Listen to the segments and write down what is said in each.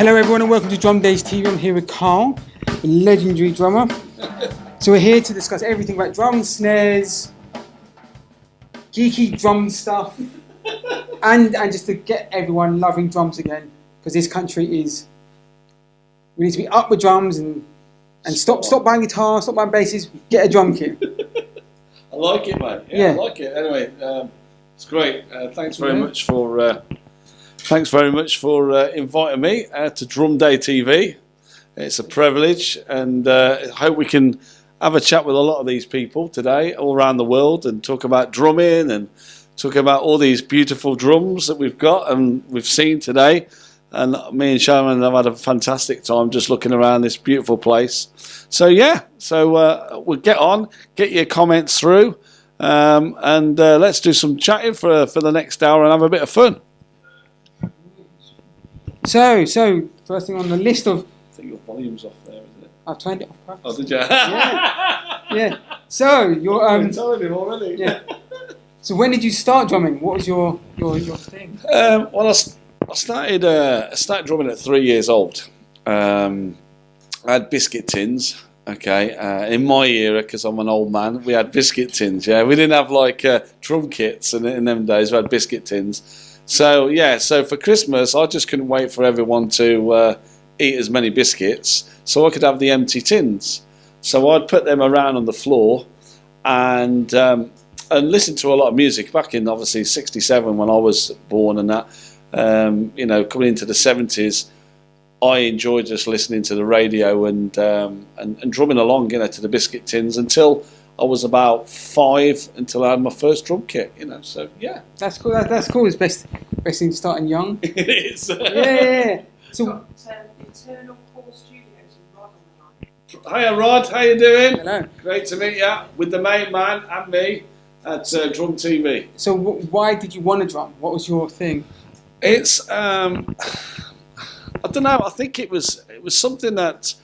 Hello everyone and welcome to Drum Days TV. I'm here with Carl, the legendary drummer. So we're here to discuss everything about drums, snares, geeky drum stuff, and just to get everyone loving drums again, because this country we need to be up with drums and stop buying guitars, stop buying basses, get a drum kit. I like it, mate. Yeah, I like it. Anyway, it's great. Thanks very much for inviting me to Drum Day TV. It's a privilege, and I hope we can have a chat with a lot of these people today, all around the world, and talk about drumming and talk about all these beautiful drums that we've got and we've seen today. And me and Sharon have had a fantastic time just looking around this beautiful place. So yeah, we'll get your comments through, and let's do some chatting for the next hour and have a bit of fun. So first thing on the list of... I think your volume's off there, isn't it? I've turned it off. Oh, did you? Yeah. So you're I'm telling him already. Yeah. So when did you start drumming? What was your thing? Well, I started drumming at 3 years old. I had biscuit tins. Okay, in my era, because I'm an old man, we had biscuit tins. Yeah, we didn't have like drum kits, and in them days we had biscuit tins. So yeah, so for Christmas I just couldn't wait for everyone to eat as many biscuits, so I could have the empty tins. So I'd put them around on the floor, and listen to a lot of music back in obviously '67 when I was born, and that coming into the '70s. I enjoyed just listening to the radio and drumming along, to the biscuit tins until I was about 5, until I had my first drum kit, So yeah, that's cool. That's cool. It's best thing starting young. It is. Yeah. So, Eternal Core Studios in Rod on the line. Hiya, Rod. How you doing? Hello. Great to meet you with the main man and me at Drum TV. So why did you want to drum? What was your thing? It's I don't know. I think it was something that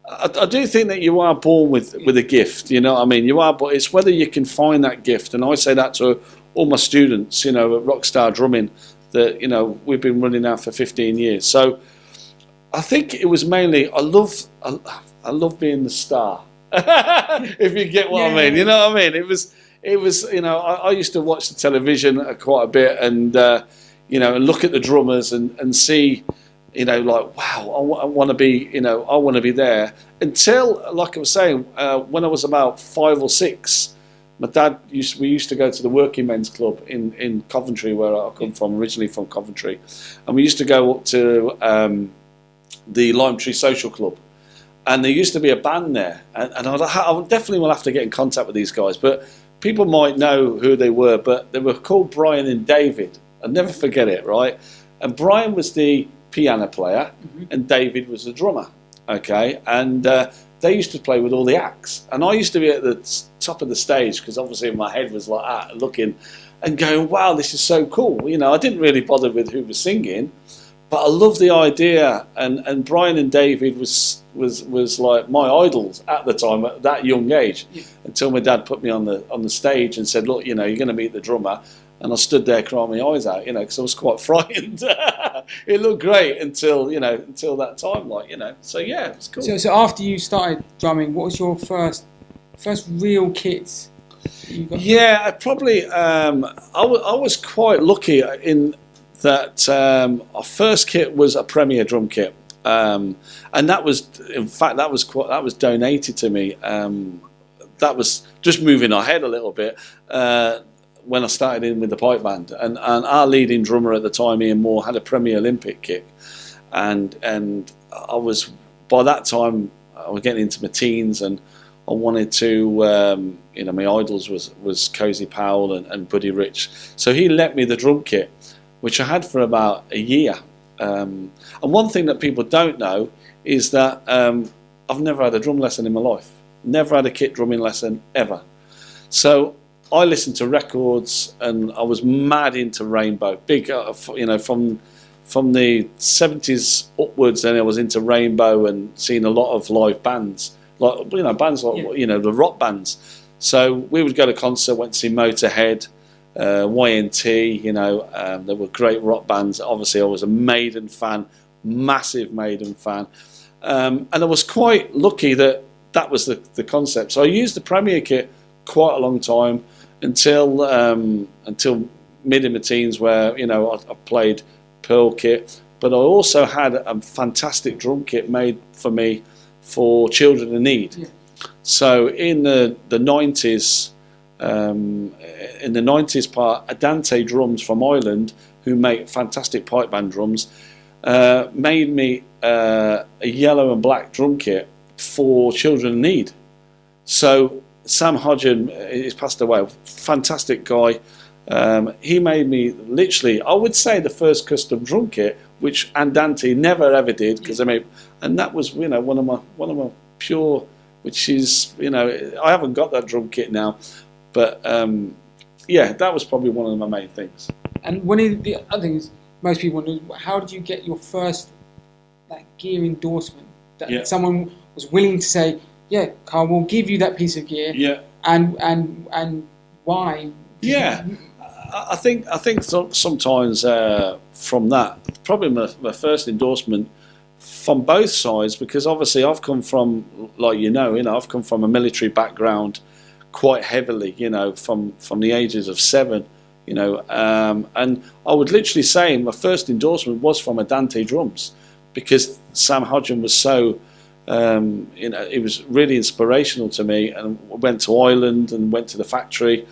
I do think that you are born with a gift. You know what I mean? You are, but it's whether you can find that gift. And I say that to all my students, at Rockstar Drumming, that we've been running now for 15 years. So I think it was mainly I love being the star. If you get what I mean, you know what I mean? It was I used to watch the television quite a bit and and look at the drummers and see. Like, wow, I want to be, I want to be there. Until, like I was saying, when I was about 5 or 6, my dad we used to go to the working men's club in Coventry, where I come from, originally from Coventry, and we used to go up to the Lime Tree Social Club, and there used to be a band there, and I definitely will have to get in contact with these guys, but people might know who they were, but they were called Brian and David. I'll never forget it, right? And Brian was the piano player, and David was the drummer. Okay, and they used to play with all the acts, and I used to be at the top of the stage because obviously my head was like that, looking and going, "Wow, this is so cool." I didn't really bother with who was singing, but I loved the idea. And Brian and David was like my idols at the time at that young age, until my dad put me on the stage and said, "Look, you're going to meet the drummer." And I stood there crying my eyes out, because I was quite frightened. It looked great until that time, So yeah, it was cool. So after you started drumming, what was your first real kit you got? Yeah, I probably I was quite lucky in that our first kit was a Premier drum kit, and that was donated to me. That was just moving ahead a little bit. When I started in with the pipe band, and our leading drummer at the time, Ian Moore, had a Premier Olympic kit, and I was, by that time I was getting into my teens, and I wanted to my idols was Cozy Powell and Buddy Rich, so he lent me the drum kit, which I had for about a year. And one thing that people don't know is that I've never had a drum lesson in my life, never had a kit drumming lesson ever. So I listened to records, and I was mad into Rainbow. Big, from the 70s upwards, then I was into Rainbow and seeing a lot of live bands, bands like the rock bands. So we would go to concert, went to see Motorhead, YNT. There were great rock bands. Obviously, I was a Maiden fan massive Maiden fan, and I was quite lucky that was the concept. So I used the Premier kit quite a long time until mid in my teens, where I played Pearl kit, but I also had a fantastic drum kit made for me for children in need. Yeah. So in the 90s, in the 90s part, Adante Drums from Ireland, who make fantastic pipe band drums, made me a yellow and black drum kit for children in need. So Sam Hodgen, he's passed away, fantastic guy. He made me literally, I would say, the first custom drum kit, which Andante never ever did, because and that was one of my pure, which is I haven't got that drum kit now, but that was probably one of my main things. And one of the other things most people wonder, how did you get your first gear endorsement that someone was willing to say, yeah, Carl, we'll give you that piece of gear, and why? Yeah. I think sometimes from that, probably my first endorsement from both sides, because obviously I've come from, I've come from a military background quite heavily, from the ages of 7, and I would literally say my first endorsement was from Adante Drums, because Sam Hodgen was so, it was really inspirational to me, and I went to Ireland and went to the factory.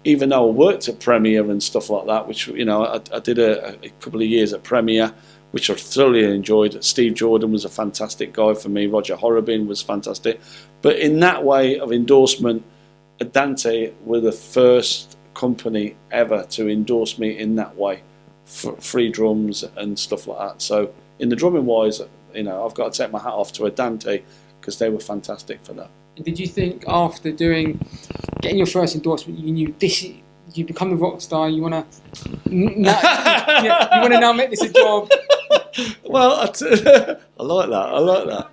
Even though I worked at Premier and stuff like that, which I did a couple of years at Premier, which I thoroughly enjoyed. Steve Jordan was a fantastic guy for me. Roger Horrobin was fantastic. But in that way of endorsement, Adante were the first company ever to endorse me in that way, for free drums and stuff like that. So in the drumming wise, I've got to take my hat off to Adante, because they were fantastic for that. Did you think after getting your first endorsement, you knew you become a rock star? You want to now make this a job? Well, I like that.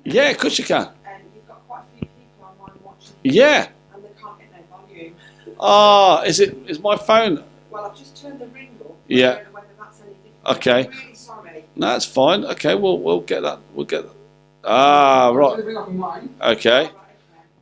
Yeah, of course you can. You've got quite a few people online watching. Yeah. And they can't get no volume. Ah, is my phone? Well, I've just turned the ring up. Yeah. I don't know whether that's any different. Okay. I'm really sorry. No, that's fine. Okay, we'll get that. Ah, right. Okay.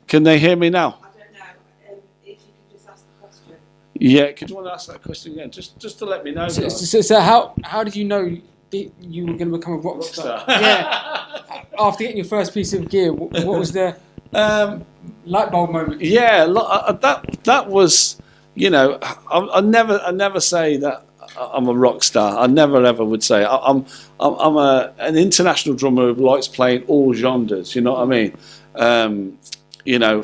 Can they hear me now? I don't know. If you can just ask the question. Yeah, could you want to ask that question again? Just to let me know. So how did you know that you were going to become a rock star? Yeah. After getting your first piece of gear, what was the light bulb moment? Yeah, that was, I never say that I'm a rock star. I never ever would say. I'm an international drummer who likes playing all genres. You know what I mean?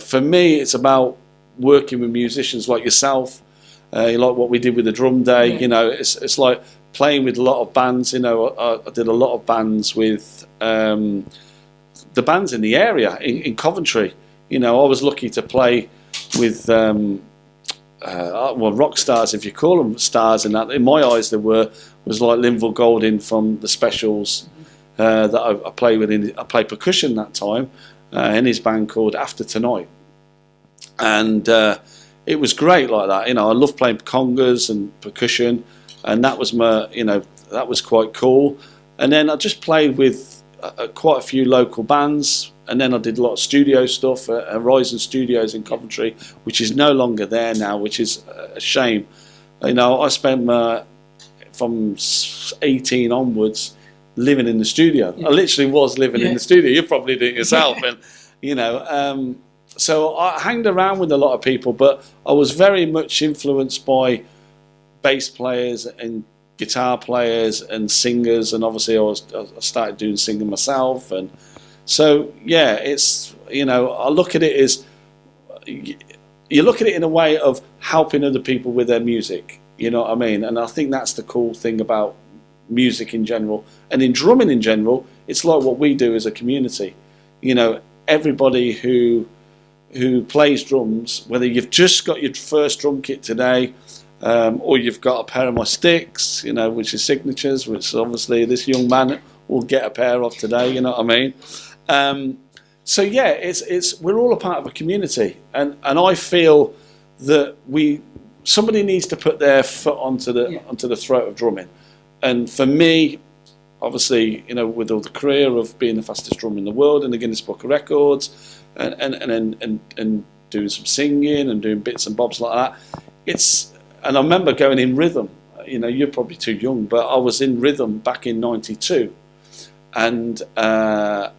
For me, it's about working with musicians like yourself, like what we did with the Drum Day. Yeah. It's like playing with a lot of bands. I did a lot of bands with the bands in the area in Coventry. I was lucky to play with rock stars, if you call them stars. And that, in my eyes, was like Linville Golding from the Specials that I played with. I played percussion that time. In his band called After Tonight, and it was great like that. I love playing congas and percussion, and that was that was quite cool. And then I just played with quite a few local bands, and then I did a lot of studio stuff at Horizon Studios in Coventry, which is no longer there now, which is a shame. I spent from 18 onwards living in the studio. Yeah. I literally was living in the studio. You probably did it yourself. And, so I hanged around with a lot of people, but I was very much influenced by bass players and guitar players and singers. And obviously I started doing singing myself. And so, it's, I look at it as, you look at it in a way of helping other people with their music. You know what I mean? And I think that's the cool thing about music in general, and in drumming in general. It's like what we do as a community. Everybody who plays drums, whether you've just got your first drum kit today, or you've got a pair of my sticks, which is signatures, which obviously this young man will get a pair of today. You know what I mean? It's we're all a part of a community, and I feel that somebody needs to put their foot onto the throat of drumming. And for me, obviously, with all the career of being the fastest drummer in the world in the Guinness Book of Records, and doing some singing and doing bits and bobs like that. And I remember going in rhythm. You're probably too young, but I was in rhythm back in '92, and I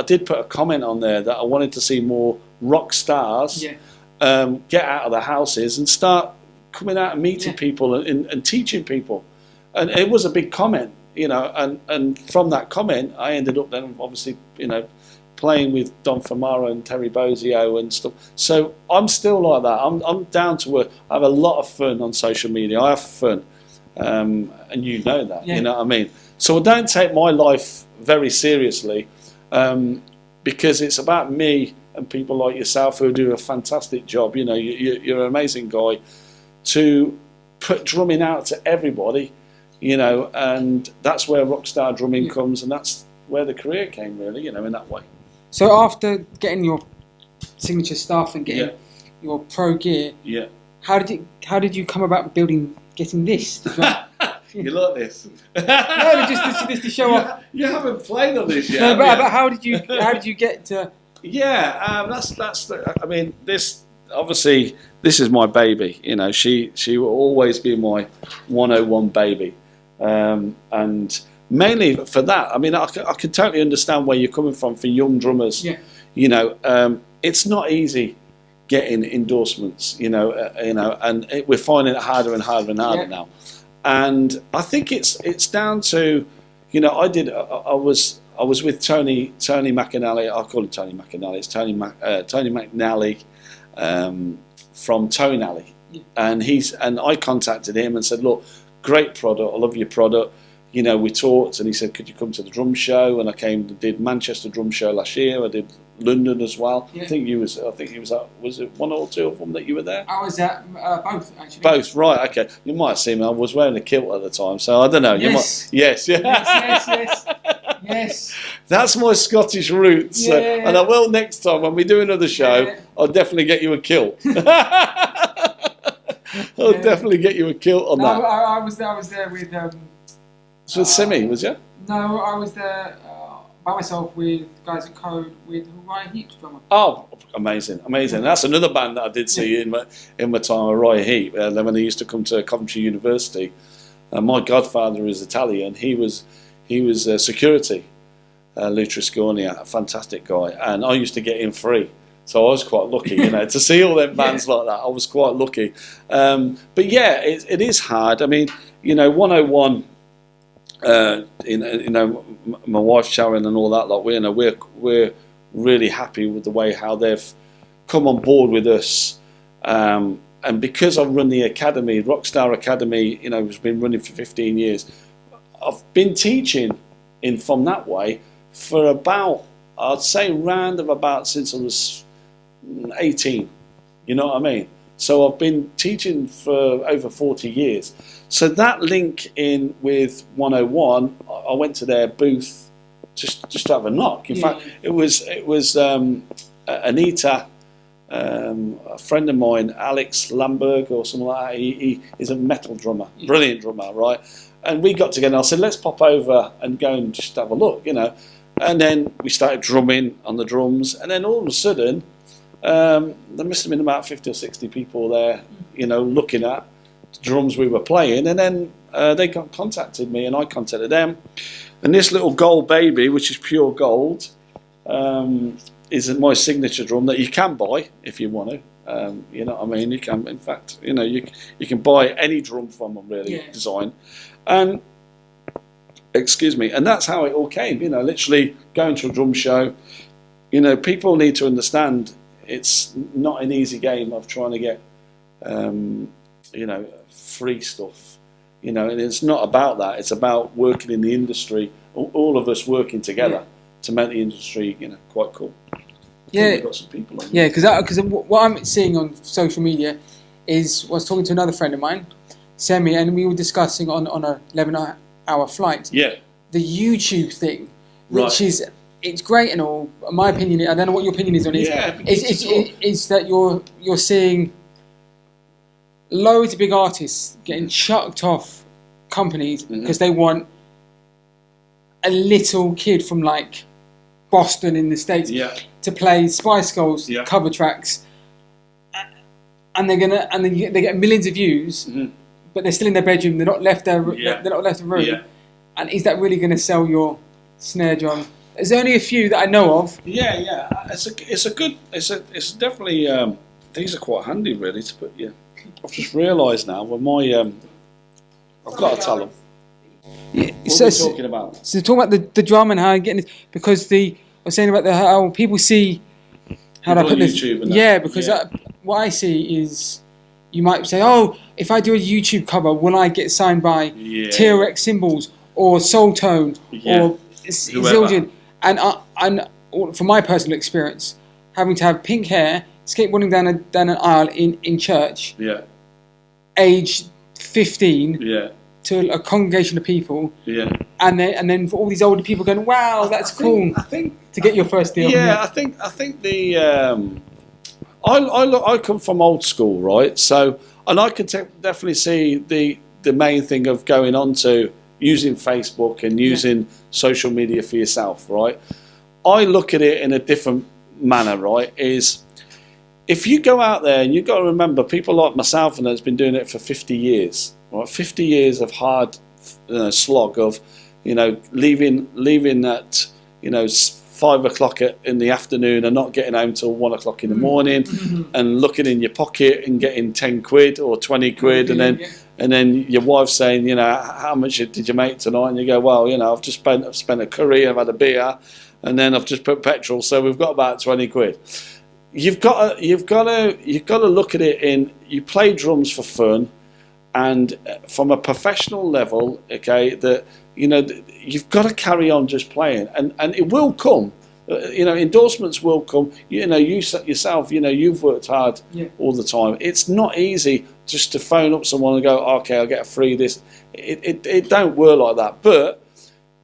did put a comment on there that I wanted to see more rock stars get out of their houses and start coming out and meeting people and teaching people. And it was a big comment, and from that comment, I ended up then obviously, playing with Don Famara and Terry Bozzio and stuff. So I'm still like that. I'm down to work. I have a lot of fun on social media. I have fun, and you know that. You know what I mean. So I don't take my life very seriously, because it's about me and people like yourself who do a fantastic job. You're an amazing guy to put drumming out to everybody. And that's where rockstar drumming comes, and that's where the career came, really, in that way. So after getting your signature stuff and getting your pro gear, how did you come about getting this? You like this? No, just to show off. You haven't played on this yet. No, but how did you get to? Yeah, that's the. I mean, this obviously this is my baby. She will always be my 101 baby, and mainly for that. I mean, I can totally understand where you're coming from for young drummers. Yeah. It's not easy getting endorsements. And we're finding it harder and harder and harder now. And I think it's down to, I was with Tony McAnally. I call him Tony McAnally. It's Tony McNally from Tone Alley, and I contacted him and said, look, great product. I love your product. We talked, and he said, could you come to the drum show? And I came and did Manchester Drum Show last year. I did London as well. Yeah. I think he was at, was it one or two of them that you were there? I was at both, actually. Both, right, okay. You might have seen me. I was wearing a kilt at the time, so I don't know. Yes. Yes. That's my Scottish roots. Yeah. And I will next time when we do another show, I'll definitely get you a kilt. I'll definitely get you a kilt on that. I was there with... So with Simi, was you? No, I was there by myself with guys at Code with Ryan Heap's drummer. Oh, amazing. That's another band that I did see in my time with Roy Heap. When they used to come to Coventry University. My godfather is Italian. He was security, Lou Triscornia, a fantastic guy. And I used to get in free. So I was quite lucky, to see all them bands like that. I was quite lucky. But yeah, it is hard. I mean, 101... my wife Sharon and all that lot. We're really happy with the way how they've come on board with us, and because I run the academy, Rockstar Academy, has been running for 15 years. I've been teaching from that way for about, I'd say, round of about since I was 18. You know what I mean? So I've been teaching for over 40 years. So that link in with 101, I went to their booth just to have a knock. In fact, it was Anita, a friend of mine, Alex Lamberg or something like that. He is a metal drummer, brilliant drummer, right? And we got together and I said, let's pop over and go and just have a look, And then we started drumming on the drums, and then all of a sudden, there must have been about 50 or 60 people there, looking at the drums we were playing, and then they contacted me and I contacted them. And this little gold baby, which is pure gold, is my signature drum that you can buy if you want to. You know what I mean? You can, in fact, you can buy any drum from them, really, design. And excuse me, and that's how it all came. Literally going to a drum show. People need to understand it's not an easy game of trying to get, free stuff. And it's not about that. It's about working in the industry. All of us working together to make the industry, quite cool. We've got some people on. Yeah, because what I'm seeing on social media is I was talking to another friend of mine, Semi, and we were discussing on a 11-hour flight. Yeah. The YouTube thing, which is. It's great and all. My opinion, I don't know what your opinion is on it. It's that you're seeing loads of big artists getting chucked off companies because they want a little kid from like Boston in the States to play Spice Girls cover tracks, and they get millions of views, but they're still in their bedroom. They're not left their they're not left the room. Yeah. And is that really going to sell your snare drum? There's only a few that I know of. Yeah. It's definitely these are quite handy really to put. Yeah, I've just realised now when my I've got to tell them. Yeah, What are we talking about? So talking about the drum and how getting it, because I was saying about how people see how do I put this? YouTube and that. Yeah, because what I see is you might say, oh, if I do a YouTube cover, will I get signed by TRX Cymbals or Soul Tone or Zildjian? And from my personal experience, having to have pink hair, skateboarding down an aisle in church, age 15, to a congregation of people, and then for all these older people going, wow, that's cool. I think to get your first deal. Yeah, I think the I come from old school, right? So, and I can definitely see the main thing of going on to using Facebook and using social media for yourself, right? I look at it in a different manner, right? Is if you go out there, and you've got to remember, people like myself and that's been doing it for 50 years, right? 50 years of hard slog of, leaving at, 5 o'clock in the afternoon and not getting home till 1 o'clock in the morning, and looking in your pocket and getting 10 quid or 20 quid, and then your wife saying, how much did you make tonight? And you go, well, I've just spent a curry, I've had a beer, and then I've just put petrol, so we've got about 20 quid. You've got to look at it in, you play drums for fun, and from a professional level, okay, that you've got to carry on just playing, and it will come. Endorsements will come. You yourself, you've worked hard all the time. It's not easy just to phone up someone and go, okay, I'll get a free this. It don't work like that. But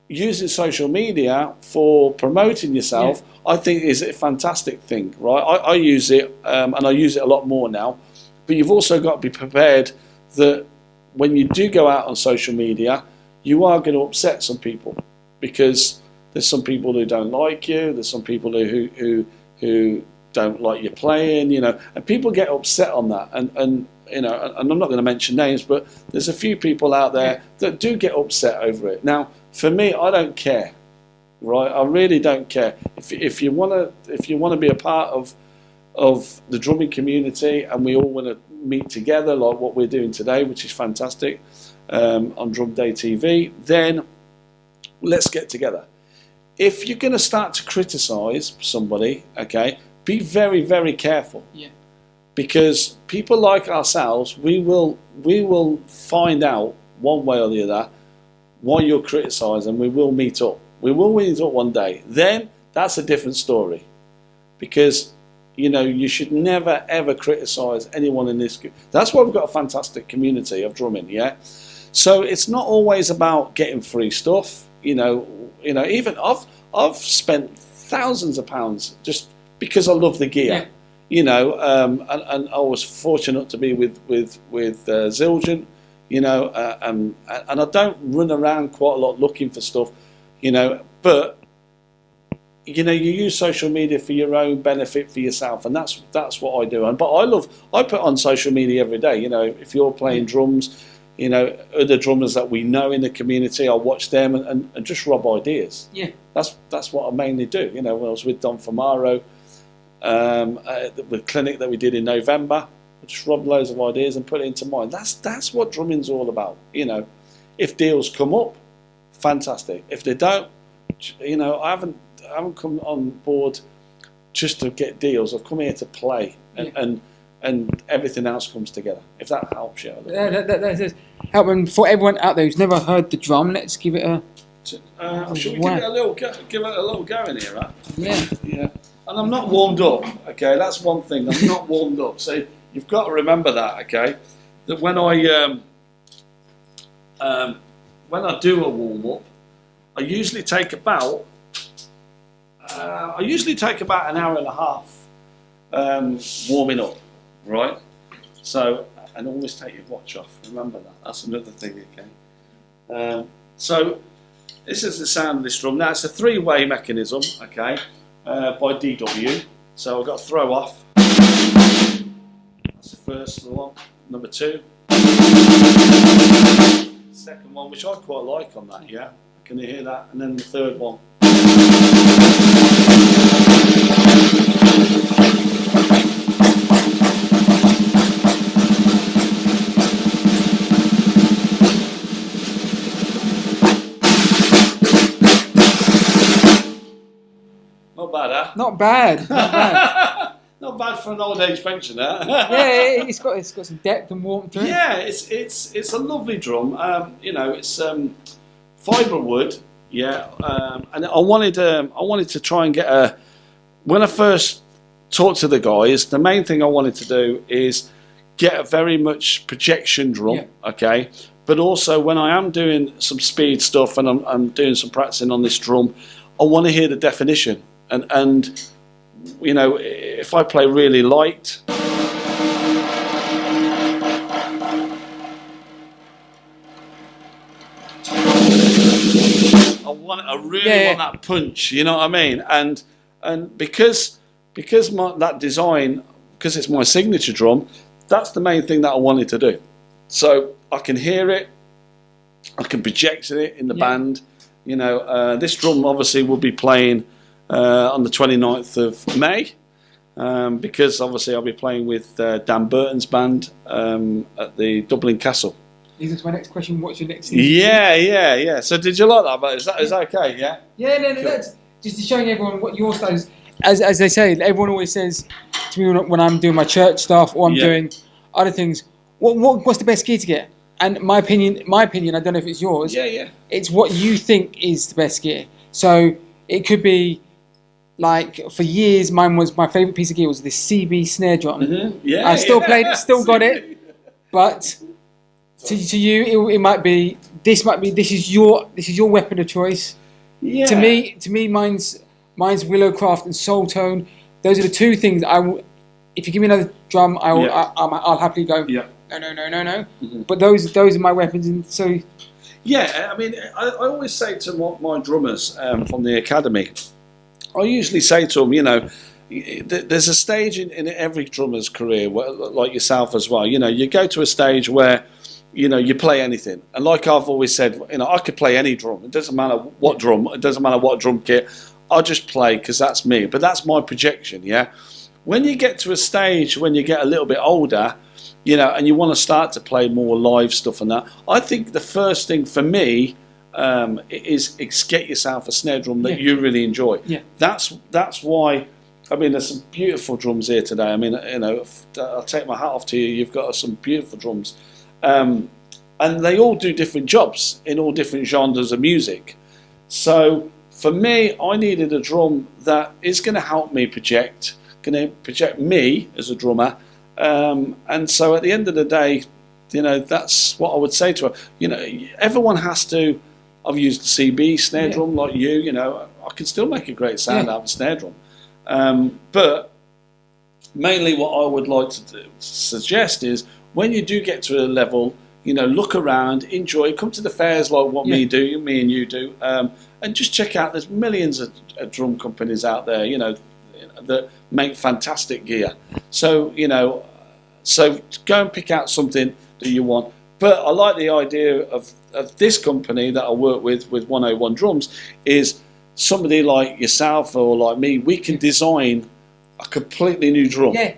using social media for promoting yourself, I think is a fantastic thing, right? I use it, and I use it a lot more now. But you've also got to be prepared that when you do go out on social media, you are going to upset some people, because there's some people who don't like you. There's some people who don't like you playing, and people get upset on that. And I'm not going to mention names, but there's a few people out there that do get upset over it. Now, for me, I don't care, right? I really don't care. If you want to be a part of the drumming community, and we all want to meet together like what we're doing today, which is fantastic, on Drum Day TV, then let's get together. If you're going to start to criticise somebody, okay, be very, very careful. Yeah. Because people like ourselves, we will find out one way or the other why you're criticising. We will meet up. We will meet up one day. Then that's a different story. Because you should never ever criticise anyone in this. That's why we've got a fantastic community of drumming. Yeah. So it's not always about getting free stuff. Even I've spent thousands of pounds just because I love the gear. And I was fortunate to be with Zildjian, and I don't run around quite a lot looking for stuff, but you use social media for your own benefit for yourself, and that's what I do. But I put on social media every day. If you're playing drums, other drummers that we know in the community, I watch them and just rob ideas. Yeah, that's what I mainly do. When I was with Don Famaro, the clinic that we did in November, I just robbed loads of ideas and put it into mine. That's what drumming's all about. If deals come up, fantastic. If they don't, I haven't come on board just to get deals. I've come here to play, and everything else comes together. If that helps you. That help. And for everyone out there who's never heard the drum, let's give it a. Should we give it a little go? Give it a little go in here, right? Yeah. And I'm not warmed up. Okay, that's one thing. I'm not warmed up. So you've got to remember that. Okay, that when I do a warm up, I usually take about an hour and a half warming up, right? So, and always take your watch off. Remember that. That's another thing, okay? So This is the sound of this drum. Now it's a three-way mechanism, okay, by DW. So I've got a throw off. That's the first one. Number 2. Second one, which I quite like on that, yeah. Can you hear that? And then the third one. Not bad, huh? Not bad. Not bad. Not bad for an old age pensioner. Yeah, it's got some depth and warmth to it. Yeah, it's a lovely drum. You know, it's fibre wood. Yeah, and I wanted to try and get a. When I first talked to the guys, the main thing I wanted to do is get a very much projection drum. Yeah. Okay, but also when I am doing some speed stuff and I'm doing some practicing on this drum, I want to hear the definition and you know, if I play really light, I really want that punch. You know what I mean? And because that design, because it's my signature drum, that's the main thing that I wanted to do. So I can hear it, I can project it in the band. You know, this drum obviously will be playing on the 29th of May, because obviously I'll be playing with Dan Burton's band at the Dublin Castle. Leads us to my next question. What's your next? Yeah. So did you like that? But is that okay? Yeah. Yeah, no, that's just showing everyone what your style is. As they say, everyone always says to me when I'm doing my church stuff or I'm doing other things, what's the best gear to get? And my opinion, I don't know if it's yours. Yeah. It's what you think is the best gear. So it could be. Like for years, mine was my favourite piece of gear was this CB snare drum. Mm-hmm. Yeah, I still played it, still got it, but to you, it might be this. This is your weapon of choice. Yeah. To me, mine's Willowcraft and Soul Tone. Those are the two things I will. If you give me another drum, I'll happily go. Yeah. No. Mm-hmm. But those are my weapons, and so. Yeah, I mean, I always say to my drummers from the academy. I usually say to them, you know, there's a stage in every drummer's career, like yourself as well. You know, you go to a stage where, you know, you play anything. And like I've always said, you know, I could play any drum. It doesn't matter what drum. It doesn't matter what drum kit. I'll just play because that's me. But that's my projection, yeah? When you get to a stage when you get a little bit older, you know, and you want to start to play more live stuff and that, I think the first thing for me is get yourself a snare drum that you really enjoy. Yeah. That's why. I mean, there's some beautiful drums here today. I mean, you know, I'll take my hat off to you. You've got some beautiful drums, and they all do different jobs in all different genres of music. So for me, I needed a drum that is going to help me project, going to project me as a drummer, and so at the end of the day, you know, that's what I would say to her. You know, everyone has to. I've used the CB snare drum like you know, I can still make a great sound out of a snare drum. But mainly what I would like to suggest is when you do get to a level, you know, look around, enjoy, come to the fairs like what me and you do, and just check out, there's millions of drum companies out there, you know, that make fantastic gear. So, you know, so go and pick out something that you want. But I like the idea of this company that I work with 101 Drums, is somebody like yourself or like me, we can design a completely new drum. Yeah,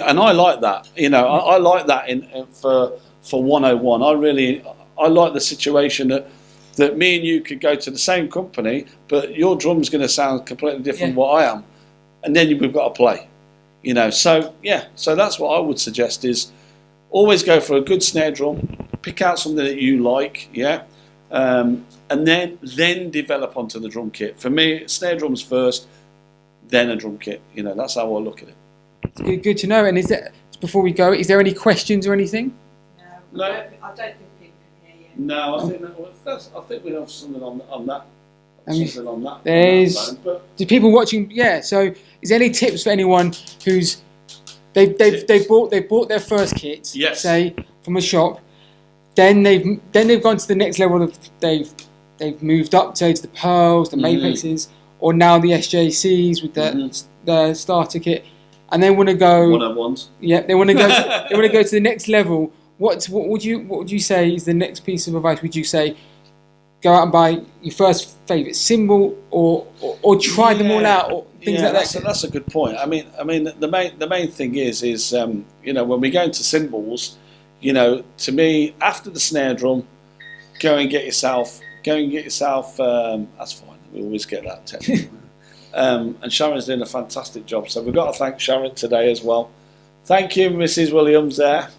and I like that. You know, I like that for 101. I like the situation that me and you could go to the same company, but your drum's going to sound completely different from what I am, and then we've got to play. You know, so that's what I would suggest is always go for a good snare drum. Pick out something that you like, and then develop onto the drum kit. For me, snare drums first, then a drum kit. You know, that's how I look at it. It's good to know. And before we go, is there any questions or anything? No. I don't think people can hear you. No, I think we have something on that. Something on that. Do people watching? Yeah. So, is there any tips for anyone who's they bought their first kit, say from a shop? Then they've gone to the next level of they've they've moved up to the Pearls, the Mapexes, or now the SJCs with the starter kit, and they want to go 101s. Yeah, they want to go. They want to go to the next level. What would you say is the next piece of advice? Would you say go out and buy your first favourite cymbal, or try them all out, or things like that? That's a good point. I mean, the main thing is when we go into cymbals, to me, after the snare drum, go and get yourself. That's fine. We always get that technique. And Sharon's doing a fantastic job, so we've got to thank Sharon today as well. Thank you, Mrs. Williams there.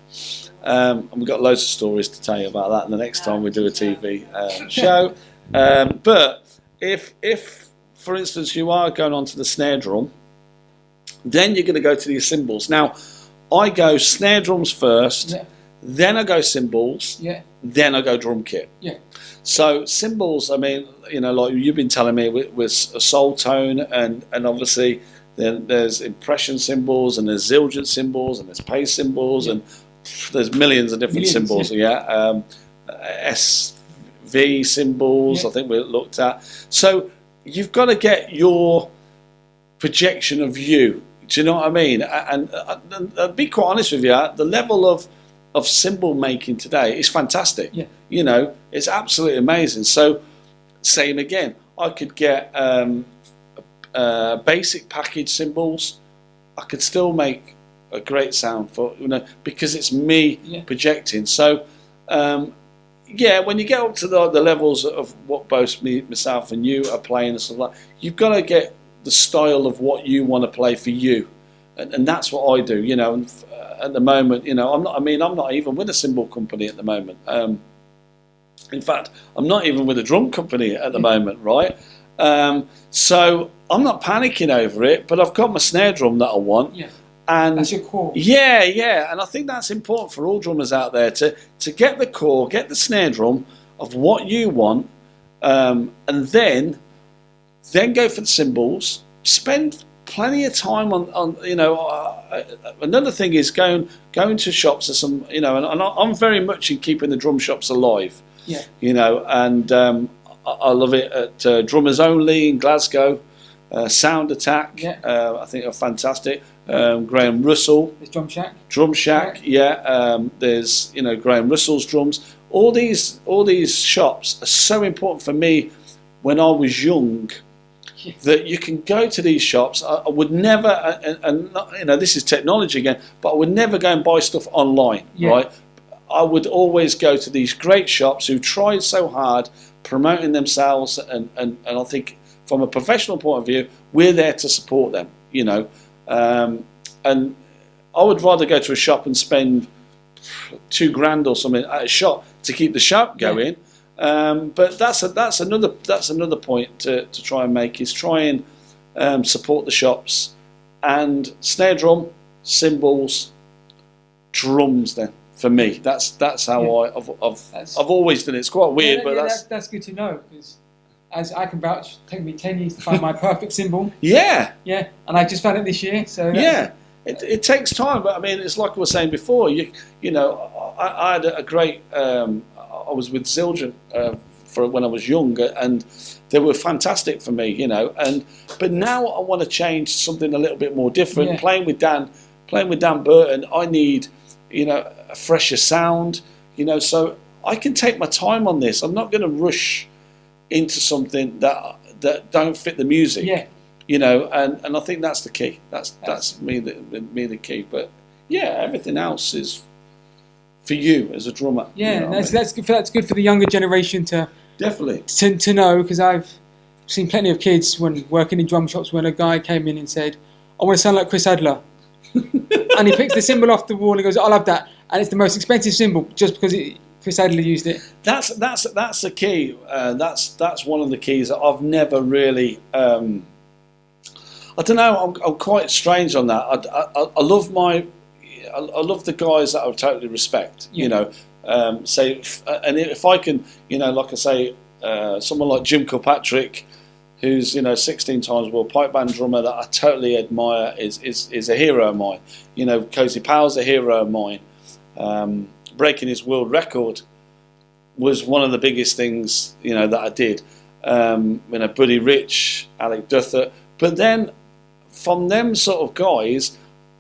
And we've got loads of stories to tell you about that the next time we do a TV show. But if, for instance, you are going on to the snare drum, then you're going to go to these cymbals. Now, I go snare drums first, then I go cymbals, then I go drum kit. So cymbals, I mean, like you've been telling me with a soul tone, and obviously then there's impression cymbals, and there's zildjian cymbals, and there's pace cymbals, and there's millions of different cymbals. SV cymbals, I think we looked at. So you've got to get your projection of you. Do you know what I mean? And I'll be quite honest with you, the level of cymbal making today is fantastic. It's absolutely amazing. So same again, I could get basic package cymbals. I could still make a great sound for because it's me projecting. So when you get up to the levels of what both myself and you are playing and stuff like that, you've got to get the style of what you want to play for you, and that's what I do. And at the moment, I'm not even with a cymbal company at the moment. In fact, I'm not even with a drum company at the moment, right? So I'm not panicking over it, but I've got my snare drum that I want. And that's your core. And I think that's important for all drummers out there to get the core, get the snare drum of what you want, and then go for the cymbals. Spend plenty of time on another thing is going to shops. There's some, and I'm very much in keeping the drum shops alive. And I love it at Drummers Only in Glasgow, Sound Attack. I think are fantastic. Graham Russell. There's Drum Shack. There's Graham Russell's drums. All these shops are so important for me when I was young. That you can go to these shops. I would never, and this is technology again, but I would never go and buy stuff online, right? I would always go to these great shops who tried so hard promoting themselves, and I think from a professional point of view, we're there to support them, and I would rather go to a shop and spend $2,000 or something at a shop to keep the shop going. But that's another point to try and make, is try and support the shops, and snare drum, cymbals, drums. Then for me, that's how I've always done it. It's quite weird, but that's good to know, because as I can vouch, it took me 10 years to find my perfect cymbal. And I just found it this year. So it takes time, but I mean, it's like I was saying before. I had a great. I was with Zildjian for when I was younger, and they were fantastic for me, but now I want to change something a little bit more different. Playing with Dan Burton, I need, a fresher sound, so I can take my time on this. I'm not going to rush into something that don't fit the music, and I think that's the key. That's me the key. But everything else is for you as a drummer. That's good for the younger generation to definitely to know, because I've seen plenty of kids when working in drum shops when a guy came in and said, "I want to sound like Chris Adler," and he picks the cymbal off the wall and goes, "I love that," and it's the most expensive cymbal just because Chris Adler used it. That's the key. That's one of the keys that I've never really. I don't know. I'm quite strange on that. I love I love the guys that I totally respect. Say, and if I can, like I say, someone like Jim Kilpatrick, who's 16 times world pipe band drummer that I totally admire, is a hero of mine. Cozy Powell's a hero of mine. Breaking his world record was one of the biggest things, that I did. Buddy Rich, Alec Duthert, but then from them sort of guys,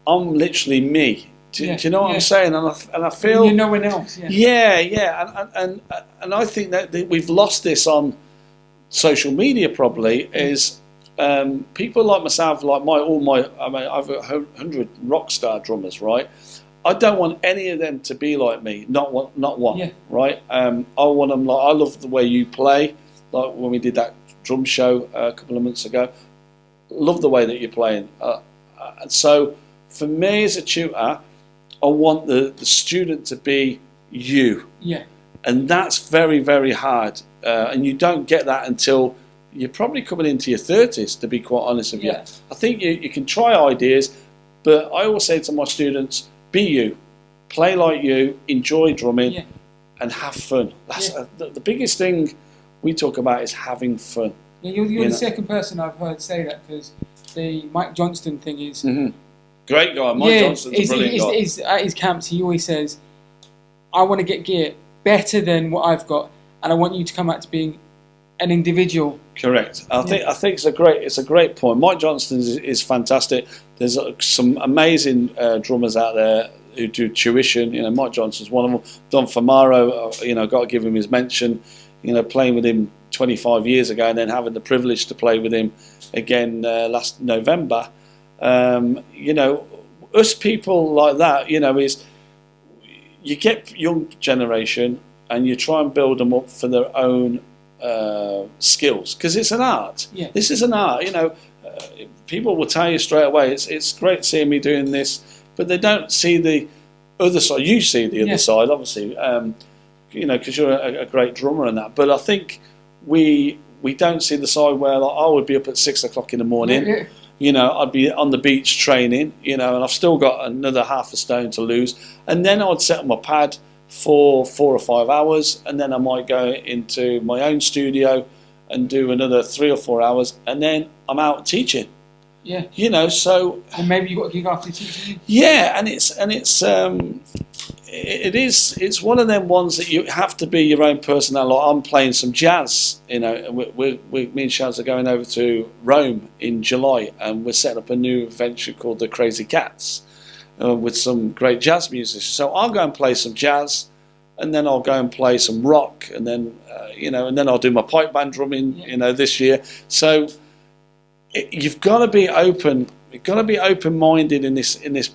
I'm literally me. Do you know what I'm saying? And I feel you're no one else. and I think that we've lost this on social media. Probably is people like myself, like I've got 100 rock star drummers, right? I don't want any of them to be like me. Not one. Yeah. Right. I want them I love the way you play. Like when we did that drum show a couple of months ago. Love the way that you're playing. And so for me as a tutor, I want the student to be you. Yeah. And that's very, very hard. And you don't get that until you're probably coming into your 30s, to be quite honest with you. I think you can try ideas, but I always say to my students, be you. Play like you, enjoy drumming, and have fun. That's the biggest thing we talk about is having fun. Yeah, you're the second person I've heard say that, because the Mike Johnston thing is... Mm-hmm. Great guy. Mike Johnston's a brilliant guy. At his camps, he always says, I want to get gear better than what I've got, and I want you to come out to being an individual. Correct. I think it's a great point. Mike Johnston is fantastic. There's some amazing drummers out there who do tuition. Mike Johnston's one of them. Don Famaro, got to give him his mention. Playing with him 25 years ago, and then having the privilege to play with him again last November. Us people like that, is you get young generation and you try and build them up for their own skills, because it's an art. Yeah. This is an art. People will tell you straight away, it's great seeing me doing this, but they don't see the other side. You see the other side, obviously, because you're a great drummer and that. But I think we don't see the side where I would be up at 6 o'clock in the morning. I'd be on the beach training, and I've still got another half a stone to lose. And then I'd set up my pad for 4 or 5 hours, and then I might go into my own studio and do another 3 or 4 hours, and then I'm out teaching. Yeah. So... And maybe you've got a gig after teaching. Yeah, and it's one of them ones that you have to be your own personality. Like I'm playing some jazz, me and Shaz are going over to Rome in July, and we're setting up a new venture called the Crazy Cats with some great jazz musicians. So I'll go and play some jazz, and then I'll go and play some rock, and then and then I'll do my pipe band drumming, this year. So you've got to be open. You've got to be open-minded in this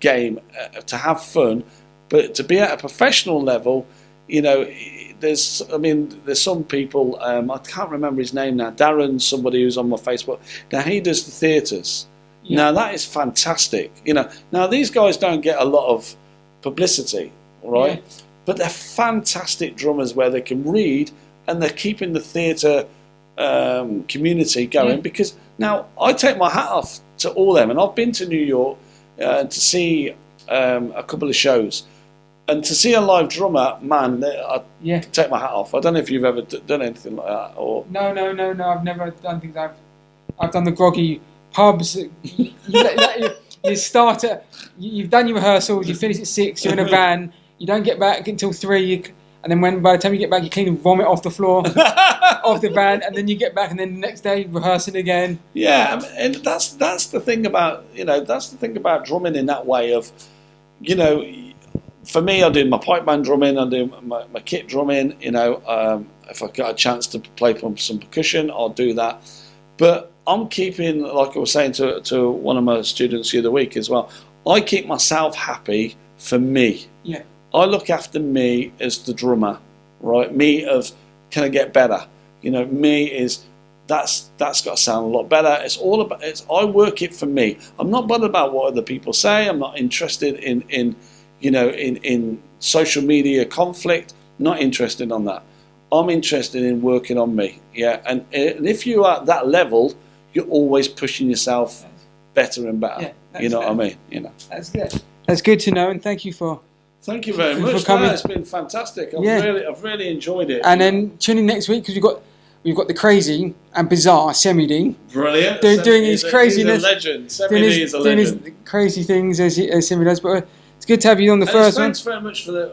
game to have fun, but to be at a professional level, there's some people, I can't remember his name now, Darren, somebody who's on my Facebook, now he does the theatres. Now that is fantastic. Now these guys don't get a lot of publicity, right? But they're fantastic drummers where they can read, and they're keeping the theatre community going, because now I take my hat off to all them, and I've been to New York to see a couple of shows, and to see a live drummer, man, I take my hat off. I don't know if you've ever done anything like that, or no. I've never done things. I've done the groggy pubs. You start at, you've done your rehearsals, you finish at 6, you're in a van, you don't get back until 3, and then by the time you get back, you clean and vomit off the floor of the van, and then you get back, and then the next day rehearsing again. Yeah, and that's the thing about drumming in that way of, for me, I do my pipe band drumming, I do my kit drumming. If I get a chance to play some percussion, I'll do that. But I'm keeping, like I was saying to one of my students the other week as well, I keep myself happy for me. Yeah. I look after me as the drummer, right? Me of, can I get better? Me is, that's got to sound a lot better. It's all about, I work it for me. I'm not bothered about what other people say. I'm not interested in social media conflict. Not interested on that. I'm interested in working on me. Yeah, and if you are at that level, you're always pushing yourself better and better. Yeah, you know what I mean? That's good. That's good to know, and thank you very much. For coming. It's been fantastic. I've really enjoyed it. And then tune in next week, because we've got the crazy and bizarre Semi-D. Brilliant. Doing his craziness. He's a legend. Semi-D is a legend. Doing his crazy things as Semi does. But It's good to have you on the And first one. thanks very much for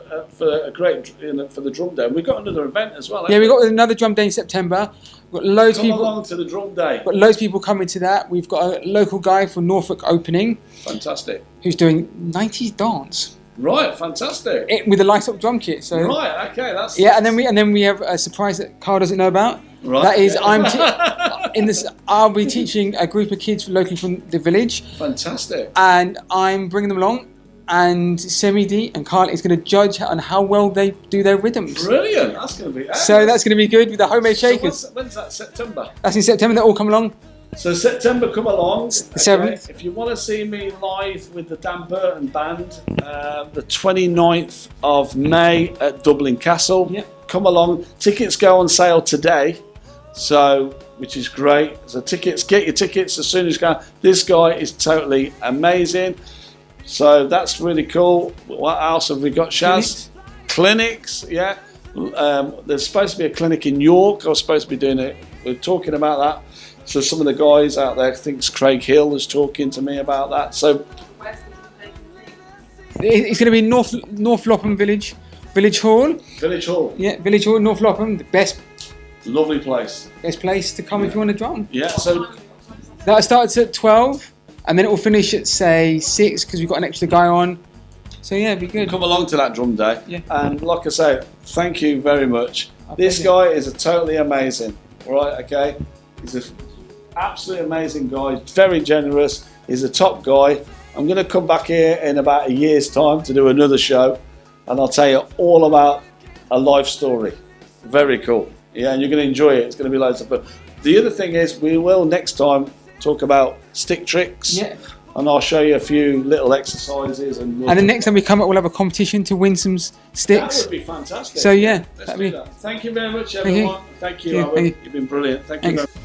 a great for the drum day. We've got another event as well. Yeah, we've got another drum day in September. We've got loads of Come people. along to the drum day. Got loads of people coming to that. We've got a local guy from Norfolk opening Fantastic. who's doing 90s dance Right, fantastic. with a light up drum kit. So Right, okay, that's yeah, and then we have a surprise that Carl doesn't know about. Right. That is, I'll be teaching a group of kids locally from the village, fantastic. and I'm bringing them along. And Semi D and Carl is going to judge on how well they do their rhythms. Brilliant. That's going to be. So that's going to be good with the homemade shakers. So when's that? September. That's in September. They all come along. So September, come along. The 7th. If you want to see me live with the Dan Burton Band, the 29th of May at Dublin Castle. Yep. Come along. Tickets go on sale today, so which is great. So get your tickets as soon as you can. This guy is totally amazing. So that's really cool. What else have we got, Shaz? Clinics, yeah. There's supposed to be a clinic in York. I was supposed to be doing it. We're talking about that. So some of the guys out there thinks Craig Hill is talking to me about that. So It's going to be North Lopham Village Hall. Village Hall, Yeah, Village Hall, North Lopham, the best lovely place. place to come if you want to drum. Yeah. So That starts at 12, and then it will finish at say 6 because we've got an extra guy on. So yeah, it'd be good. come along to that drum day. Yeah. And like I say, thank you very much. Our This pleasure. guy is totally amazing. Right? Okay. He's an absolutely amazing guy. Very generous. He's a top guy. I'm going to come back here in about a year's time to do another show, and I'll tell you all about a life story. Very cool. Yeah, and you're going to enjoy it. It's going to be loads of fun. The other thing is, we will next time talk about stick tricks. Yeah. And I'll show you a few little exercises. And And the next time we come up, we'll have a competition to win some that sticks. would be fantastic. So yeah, Let's that'd do be. that. Thank you very much, you. everyone. Thank you. Thank you. You've been brilliant. Thank you Thanks. very much.